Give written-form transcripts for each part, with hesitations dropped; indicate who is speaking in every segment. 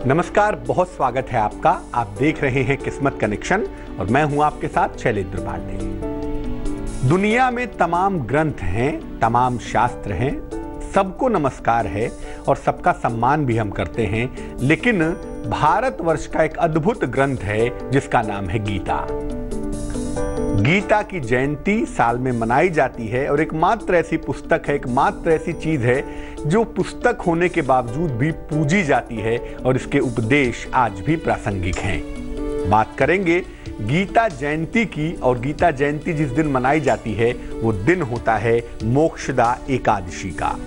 Speaker 1: नमस्कार, बहुत स्वागत है आपका। आप देख रहे हैं किस्मत कनेक्शन और मैं हूं आपके साथ शैलेंद्र पांडे। दुनिया में तमाम ग्रंथ हैं, तमाम शास्त्र हैं, सबको नमस्कार है और सबका सम्मान भी हम करते हैं, लेकिन भारतवर्ष का एक अद्भुत ग्रंथ है जिसका नाम है गीता। गीता की जयंती साल में मनाई जाती है और एकमात्र ऐसी पुस्तक है, एकमात्र ऐसी चीज है जो पुस्तक होने के बावजूद भी पूजी जाती है और इसके उपदेश आज भी प्रासंगिक हैं। बात करेंगे गीता जयंती की, और गीता जयंती जिस दिन मनाई जाती है वो दिन होता है मोक्षदा एकादशी का।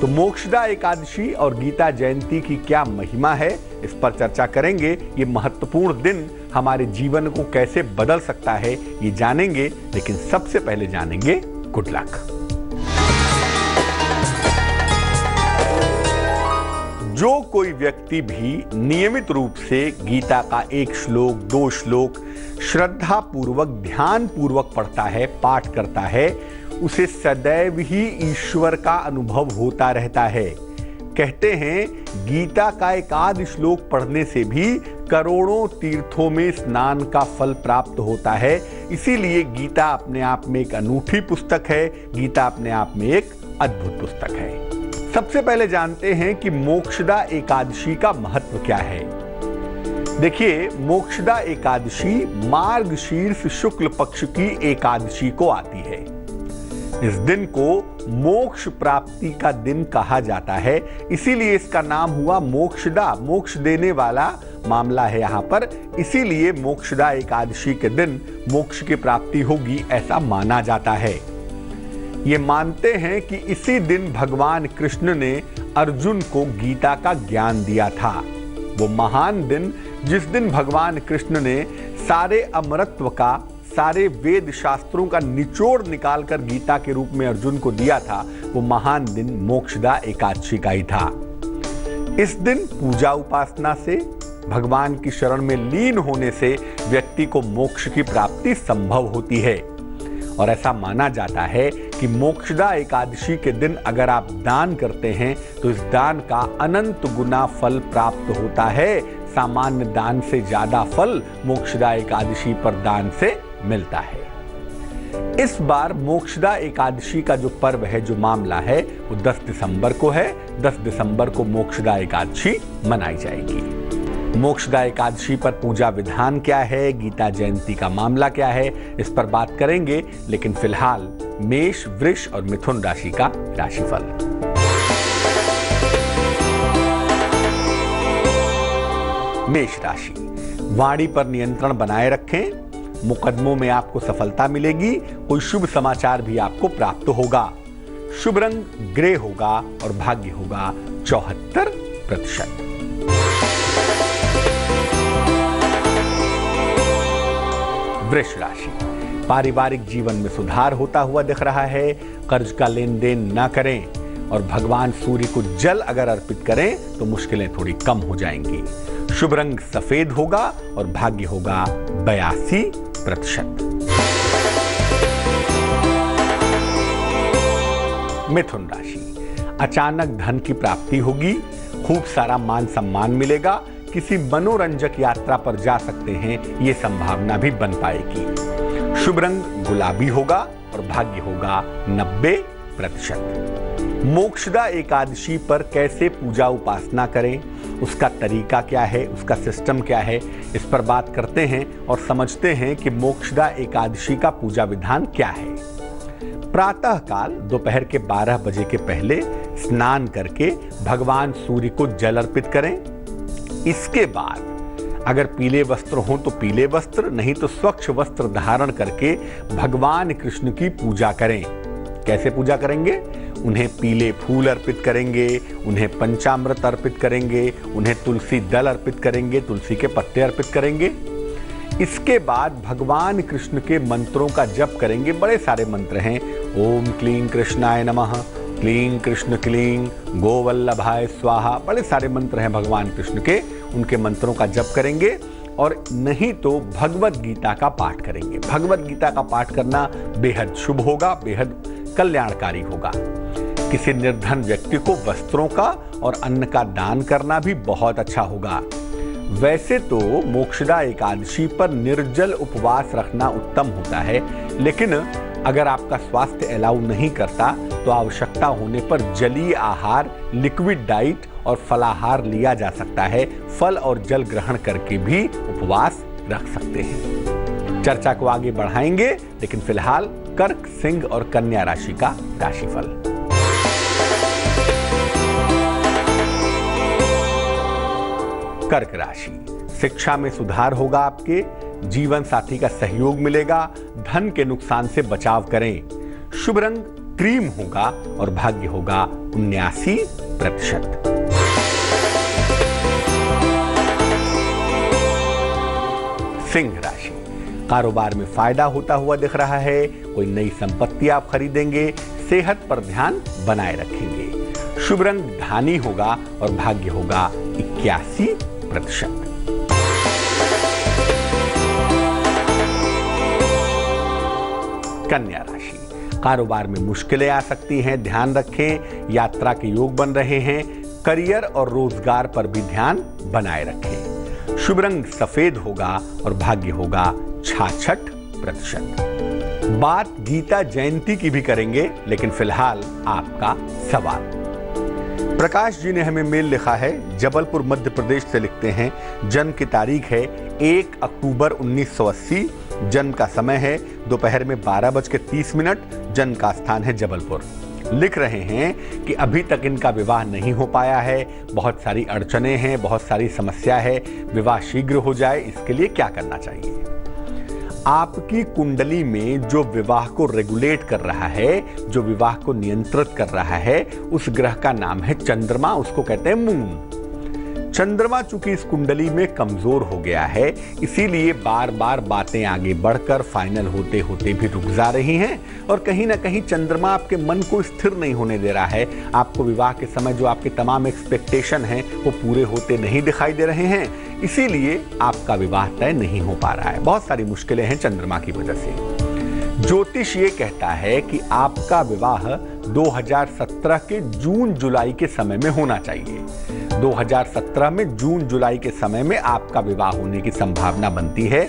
Speaker 1: तो मोक्षदा एकादशी और गीता जयंती की क्या महिमा है, इस पर चर्चा करेंगे। ये महत्वपूर्ण दिन हमारे जीवन को कैसे बदल सकता है ये जानेंगे, लेकिन सबसे पहले जानेंगे गुड लक। जो कोई व्यक्ति भी नियमित रूप से गीता का एक श्लोक, दो श्लोक श्रद्धा पूर्वक, ध्यान पूर्वक पढ़ता है, पाठ करता है, उसे सदैव ही ईश्वर का अनुभव होता रहता है। कहते हैं गीता का एक आध श्लोक पढ़ने से भी करोड़ों तीर्थों में स्नान का फल प्राप्त होता है। इसीलिए गीता अपने आप में एक अनूठी पुस्तक है, गीता अपने आप में एक अद्भुत पुस्तक है। सबसे पहले जानते हैं कि मोक्षदा एकादशी का महत्व क्या है। देखिए, मोक्षदा एकादशी मार्गशीर्ष शुक्ल पक्ष की एकादशी को आती है। इस दिन को मोक्ष प्राप्ति का दिन कहा जाता है, इसीलिए इसका नाम हुआ मोक्षदा, मोक्ष देने वाला मामला है यहाँ पर। इसीलिए मोक्षदा एकादशी के दिन मोक्ष की प्राप्ति होगी, ऐसा माना जाता है। ये मानते हैं कि इसी दिन भगवान कृष्ण ने अर्जुन को गीता का ज्ञान दिया था। वो महान दिन जिस दिन भगवान कृष्ण ने सारे अमरत्व का, सारे वेद शास्त्रों का निचोड़ निकालकर गीता के रूप में अर्जुन को दिया था, वो महान दिन मोक्षदा एकादशी का ही था। इस दिन पूजा उपासना से, भगवान की शरण में लीन होने से व्यक्ति को मोक्ष की प्राप्ति संभव होती है। और ऐसा माना जाता है कि मोक्षदा एकादशी के दिन अगर आप दान करते हैं तो इस दान का अनंत गुना फल प्राप्त होता है। सामान्य दान से ज्यादा फल मोक्षदा एकादशी पर दान से मिलता है। इस बार मोक्षदा एकादशी का जो पर्व है, जो मामला है, वो 10 दिसंबर को है। 10 दिसंबर को मोक्षदा एकादशी मनाई जाएगी। मोक्षदा एकादशी पर पूजा विधान क्या है, गीता जयंती का मामला क्या है, इस पर बात करेंगे। लेकिन फिलहाल मेष, वृष और मिथुन राशि का राशिफल। मेष राशि, वाणी पर नियंत्रण बनाए रखें। मुकदमों में आपको सफलता मिलेगी। कोई शुभ समाचार भी आपको प्राप्त होगा। शुभ रंग ग्रे होगा और भाग्य होगा 74%। वृष राशि, पारिवारिक जीवन में सुधार होता हुआ दिख रहा है। कर्ज का लेन देन ना करें और भगवान सूर्य को जल अगर अर्पित करें तो मुश्किलें थोड़ी कम हो जाएंगी। शुभ रंग सफेद होगा और भाग्य होगा 82%। मिथुन राशि, अचानक धन की प्राप्ति होगी। खूब सारा मान सम्मान मिलेगा। किसी मनोरंजक यात्रा पर जा सकते हैं, ये संभावना भी बन पाएगी। शुभ रंग गुलाबी होगा और भाग्य होगा 90%। मोक्षदा एकादशी पर कैसे पूजा उपासना करें, उसका तरीका क्या है, उसका सिस्टम क्या है, इस पर बात करते हैं और समझते हैं कि मोक्षदा एकादशी का पूजा विधान क्या है। प्रातः काल दोपहर के 12 बजे के पहले स्नान करके भगवान सूर्य को जल अर्पित करें। इसके बाद अगर पीले वस्त्र हो तो पीले वस्त्र, नहीं तो स्वच्छ वस्त्र धारण करके भगवान कृष्ण की पूजा करें। कैसे पूजा करेंगे? उन्हें pीले फूल अर्पित करेंगे, उन्हें पंचामृत अर्पित करेंगे, उन्हें तुलसी दल अर्पित करेंगे, तुलसी के पत्ते अर्पित करेंगे। इसके बाद भगवान कृष्ण के मंत्रों का जप करेंगे। बड़े सारे मंत्र हैं। ओम क्लीं कृष्णाय नमः, क्लीं कृष्ण क्लीं गोवल्लभाय स्वाहा, बड़े सारे मंत्र हैं भगवान कृष्ण के। उनके मंत्रों का जप करेंगे और नहीं तो भगवत गीता का पाठ करेंगे। भगवत गीता का पाठ करना बेहद शुभ होगा, बेहद कल्याणकारी होगा। किसी निर्धन व्यक्ति को वस्त्रों का और अन्न का दान करना भी बहुत अच्छा होगा। वैसे तो मोक्षदा एकादशी पर निर्जल उपवास रखना उत्तम होता है, लेकिन अगर आपका स्वास्थ्य अलाउ नहीं करता तो आवश्यकता होने पर जलीय आहार, लिक्विड डाइट और फलाहार लिया जा सकता है। फल और जल ग्रहण करके भी उपवास रख सकते हैं। चर्चा को आगे बढ़ाएंगे, लेकिन फिलहाल कर्क, सिंह और कन्या राशि का राशिफल। कर्क राशि, शिक्षा में सुधार होगा आपके, जीवन साथी का सहयोग मिलेगा, धन के नुकसान से बचाव करें। शुभ रंग क्रीम होगा और भाग्य होगा 79%। सिंह राशि, कारोबार में फायदा होता हुआ दिख रहा है, कोई नई संपत्ति आप खरीदेंगे, सेहत पर ध्यान बनाए रखेंगे। शुभ रंग धानी होगा और भाग्य होगा 81%। कन्या राशि, कारोबार में मुश्किलें आ सकती हैं, ध्यान रखें। यात्रा के योग बन रहे हैं, करियर और रोजगार पर भी ध्यान बनाए रखें। शुभ रंग सफेद होगा और भाग्य होगा 66%। बात गीता जयंती की भी करेंगे, लेकिन फिलहाल आपका सवाल। प्रकाश जी ने हमें मेल लिखा है, जबलपुर मध्य प्रदेश से लिखते हैं। जन्म की तारीख है 1 अक्टूबर 1980। जन्म का समय है दोपहर में 12:30। जन्म का स्थान है जबलपुर। लिख रहे हैं कि अभी तक इनका विवाह नहीं हो पाया है, बहुत सारी अड़चनें हैं, बहुत सारी समस्या है। विवाह शीघ्र हो जाए, इसके लिए क्या करना चाहिए? आपकी कुंडली में जो विवाह को रेगुलेट कर रहा है, जो विवाह को नियंत्रित कर रहा है, उस ग्रह का नाम है चंद्रमा, उसको कहते हैं मून। चंद्रमा चूंकि इस कुंडली में कमजोर हो गया है, इसीलिए बार बार बातें आगे बढ़कर फाइनल होते होते भी रुक जा रही हैं, और कहीं ना कहीं चंद्रमा आपके मन को स्थिर नहीं होने दे रहा है। आपको विवाह के समय जो आपके तमाम एक्सपेक्टेशन हैं वो पूरे होते नहीं दिखाई दे रहे हैं, इसीलिए आपका विवाह तय नहीं हो पा रहा है। बहुत सारी मुश्किलें हैं चंद्रमा की वजह से। ज्योतिष ये कहता है कि आपका विवाह 2017 के जून जुलाई के समय में होना चाहिए। 2017 में जून जुलाई के समय में आपका विवाह होने की संभावना बनती है।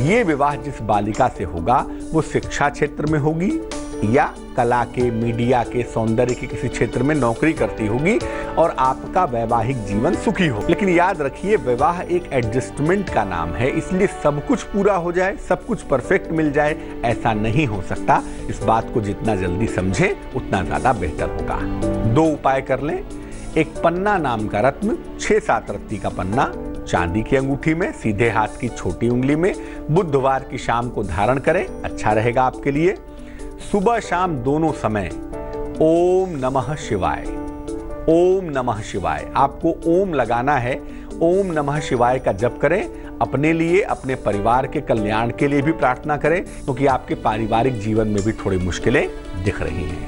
Speaker 1: ये विवाह जिस बालिका से होगा वो शिक्षा क्षेत्र में होगी या कला के, मीडिया के, सौंदर्य के किसी क्षेत्र में नौकरी करती होगी, और आपका वैवाहिक जीवन सुखी हो। लेकिन याद रखिए, विवाह एक एडजस्टमेंट का नाम है, इसलिए सब कुछ पूरा हो जाए, सब कुछ परफेक्ट मिल जाए, ऐसा नहीं हो सकता। इस बात को जितना जल्दी समझें उतना ज्यादा बेहतर होगा। 2 उपाय कर लें। एक पन्ना नाम का रत्न, 6-7 रत्ती का पन्ना, चांदी की अंगूठी में, सीधे हाथ की छोटी उंगली में, बुधवार की शाम को धारण करें, अच्छा रहेगा आपके लिए। सुबह शाम दोनों समय ओम नमः शिवाय, ओम नमः शिवाय, आपको ओम लगाना है। ओम नमः शिवाय का जप करें, अपने लिए, अपने परिवार के कल्याण के लिए भी प्रार्थना करें, क्योंकि आपके पारिवारिक जीवन में भी थोड़ी मुश्किलें दिख रही हैं।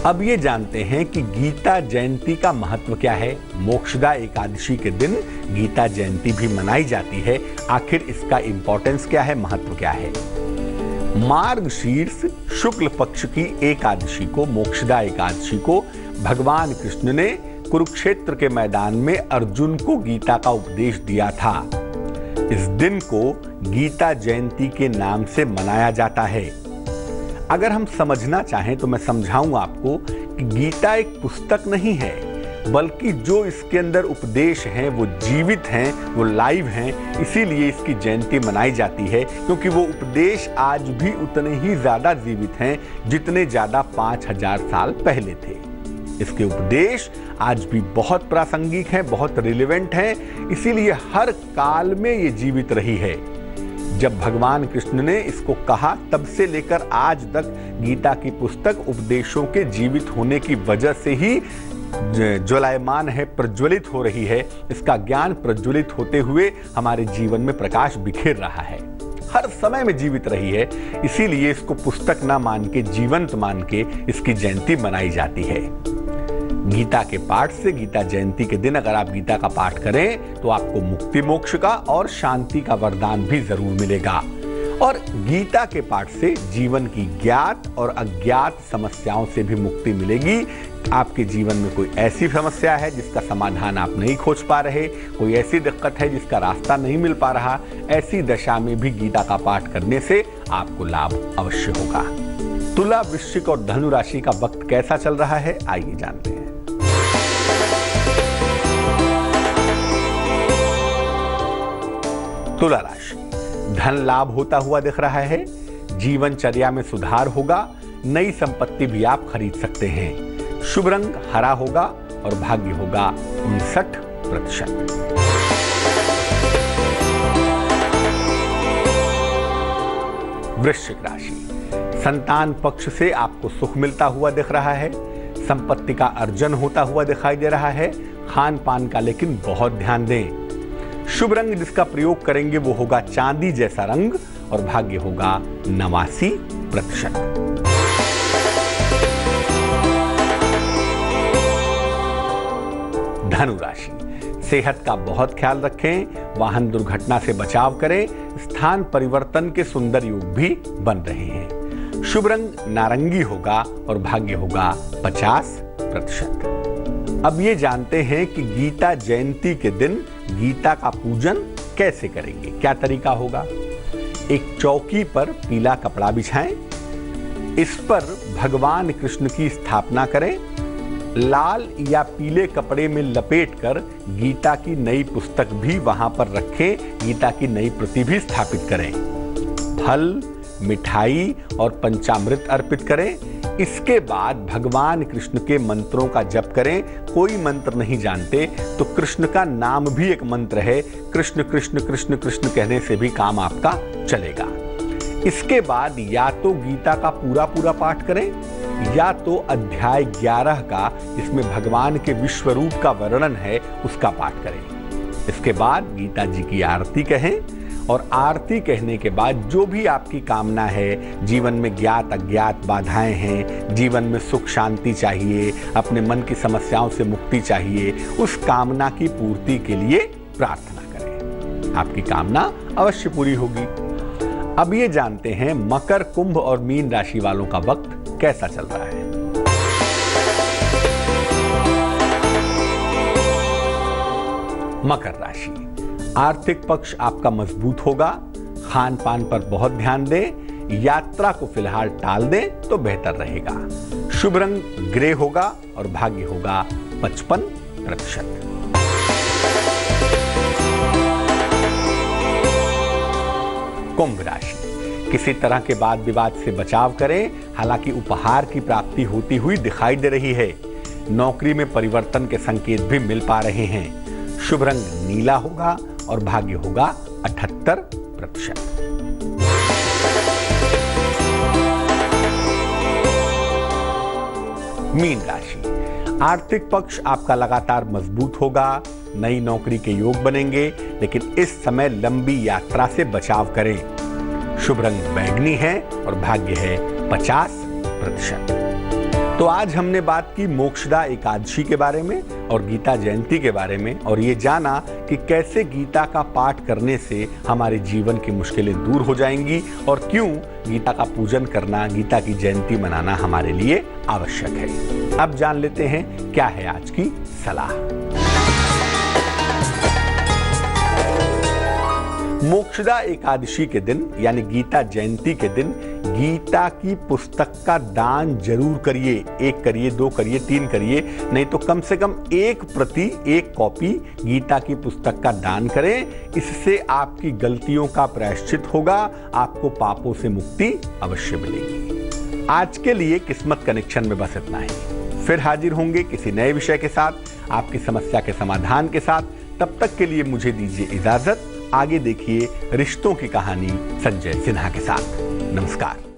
Speaker 1: अब ये जानते हैं कि गीता जयंती का महत्व क्या है। मोक्षदा एकादशी के दिन गीता जयंती भी मनाई जाती है। आखिर इसका इंपॉर्टेंस क्या है, महत्व क्या है? मार्गशीर्ष शुक्ल पक्ष की एकादशी को, मोक्षदा एकादशी को, भगवान कृष्ण ने कुरुक्षेत्र के मैदान में अर्जुन को गीता का उपदेश दिया था। इस दिन को गीता जयंती के नाम से मनाया जाता है। अगर हम समझना चाहें तो मैं समझाऊं आपको कि गीता एक पुस्तक नहीं है, बल्कि जो इसके अंदर उपदेश हैं वो जीवित हैं, वो लाइव हैं। इसीलिए इसकी जयंती मनाई जाती है, क्योंकि वो उपदेश आज भी उतने ही ज्यादा जीवित हैं जितने ज्यादा 5000 साल पहले थे। इसके उपदेश आज भी बहुत प्रासंगिक हैं, बहुत रिलेवेंट हैं, इसीलिए हर काल में ये जीवित रही है। जब भगवान कृष्ण ने इसको कहा, तब से लेकर आज तक गीता की पुस्तक उपदेशों के जीवित होने की वजह से ही ज्वलायमान है, प्रज्वलित हो रही है। इसका ज्ञान प्रज्वलित होते हुए हमारे जीवन में प्रकाश बिखेर रहा है, हर समय में जीवित रही है। इसीलिए इसको पुस्तक ना मान के, जीवंत मान के इसकी जयंती मनाई जाती है। गीता के पाठ से, गीता जयंती के दिन अगर आप गीता का पाठ करें तो आपको मुक्ति मोक्ष का और शांति का वरदान भी जरूर मिलेगा। और गीता के पाठ से जीवन की ज्ञात और अज्ञात समस्याओं से भी मुक्ति मिलेगी। आपके जीवन में कोई ऐसी समस्या है जिसका समाधान आप नहीं खोज पा रहे, कोई ऐसी दिक्कत है जिसका रास्ता नहीं मिल पा रहा, ऐसी दशा में भी गीता का पाठ करने से आपको लाभ अवश्य होगा। तुला, वृश्चिक और धनु राशि का वक्त कैसा चल रहा है, आइए जानते हैं। तुला राशि, धन लाभ होता हुआ दिख रहा है, जीवनचर्या में सुधार होगा, नई संपत्ति भी आप खरीद सकते हैं। शुभ रंग हरा होगा और भाग्य होगा 59%। वृश्चिक राशि, संतान पक्ष से आपको सुख मिलता हुआ दिख रहा है, संपत्ति का अर्जन होता हुआ दिखाई दे रहा है। खान पान का लेकिन बहुत ध्यान दें। शुभ रंग जिसका प्रयोग करेंगे वो होगा चांदी जैसा रंग और भाग्य होगा 89%। धनु राशि, सेहत का बहुत ख्याल रखें, वाहन दुर्घटना से बचाव करें, स्थान परिवर्तन के सुंदर योग भी बन रहे हैं। शुभ रंग नारंगी होगा और भाग्य होगा 50%। अब ये जानते हैं कि गीता जयंती के दिन गीता का पूजन कैसे करेंगे, क्या तरीका होगा। एक चौकी पर पीला कपड़ा बिछाएं, इस पर भगवान कृष्ण की स्थापना करें, लाल या पीले कपड़े में लपेटकर गीता की नई पुस्तक भी वहां पर रखें, गीता की नई प्रति भी स्थापित करें। फल, मिठाई और पंचामृत अर्पित करें। इसके बाद भगवान कृष्ण के मंत्रों का जप करें। कोई मंत्र नहीं जानते तो कृष्ण का नाम भी एक मंत्र है, कृष्ण कृष्ण कृष्ण कृष्ण कहने से भी काम आपका चलेगा। इसके बाद या तो गीता का पूरा पाठ करें या तो अध्याय 11 का, जिसमें भगवान के विश्व रूप का वर्णन है, उसका पाठ करें। इसके बाद गीता जी की आरती कहें और आरती कहने के बाद जो भी आपकी कामना है, जीवन में ज्ञात अज्ञात बाधाएं हैं, जीवन में सुख शांति चाहिए, अपने मन की समस्याओं से मुक्ति चाहिए, उस कामना की पूर्ति के लिए प्रार्थना करें। आपकी कामना अवश्य पूरी होगी। अब ये जानते हैं मकर, कुंभ और मीन राशि वालों का वक्त कैसा चल रहा है। मकर राशि, आर्थिक पक्ष आपका मजबूत होगा, खान पान पर बहुत ध्यान दें, यात्रा को फिलहाल टाल दें तो बेहतर रहेगा। शुभ रंग ग्रे होगा और भाग्य होगा 55%। कुंभ राशि, किसी तरह के वाद विवाद से बचाव करें, हालांकि उपहार की प्राप्ति होती हुई दिखाई दे रही है। नौकरी में परिवर्तन के संकेत भी मिल पा रहे हैं। शुभ रंग नीला होगा और भाग्य होगा 78%। मीन राशि, आर्थिक पक्ष आपका लगातार मजबूत होगा, नई नौकरी के योग बनेंगे, लेकिन इस समय लंबी यात्रा से बचाव करें। शुभ रंग बैंगनी है और भाग्य है 50%। तो आज हमने बात की मोक्षदा एकादशी के बारे में और गीता जयंती के बारे में, और ये जाना कि कैसे गीता का पाठ करने से हमारे जीवन की मुश्किलें दूर हो जाएंगी और क्यों गीता का पूजन करना, गीता की जयंती मनाना हमारे लिए आवश्यक है। अब जान लेते हैं क्या है आज की सलाह। मोक्षदा एकादशी के दिन यानी गीता जयंती के दिन गीता की पुस्तक का दान जरूर करिए। 1 करिए, 2 करिए, 3 करिए, नहीं तो कम से कम 1 प्रति 1 कॉपी गीता की पुस्तक का दान करें। इससे आपकी गलतियों का प्रायश्चित होगा, आपको पापों से मुक्ति अवश्य मिलेगी। आज के लिए किस्मत कनेक्शन में बस इतना ही। फिर हाजिर होंगे किसी नए विषय के साथ, आपकी समस्या के समाधान के साथ। तब तक के लिए मुझे दीजिए इजाजत। आगे देखिए रिश्तों की कहानी संजय सिन्हा के साथ। नमस्कार।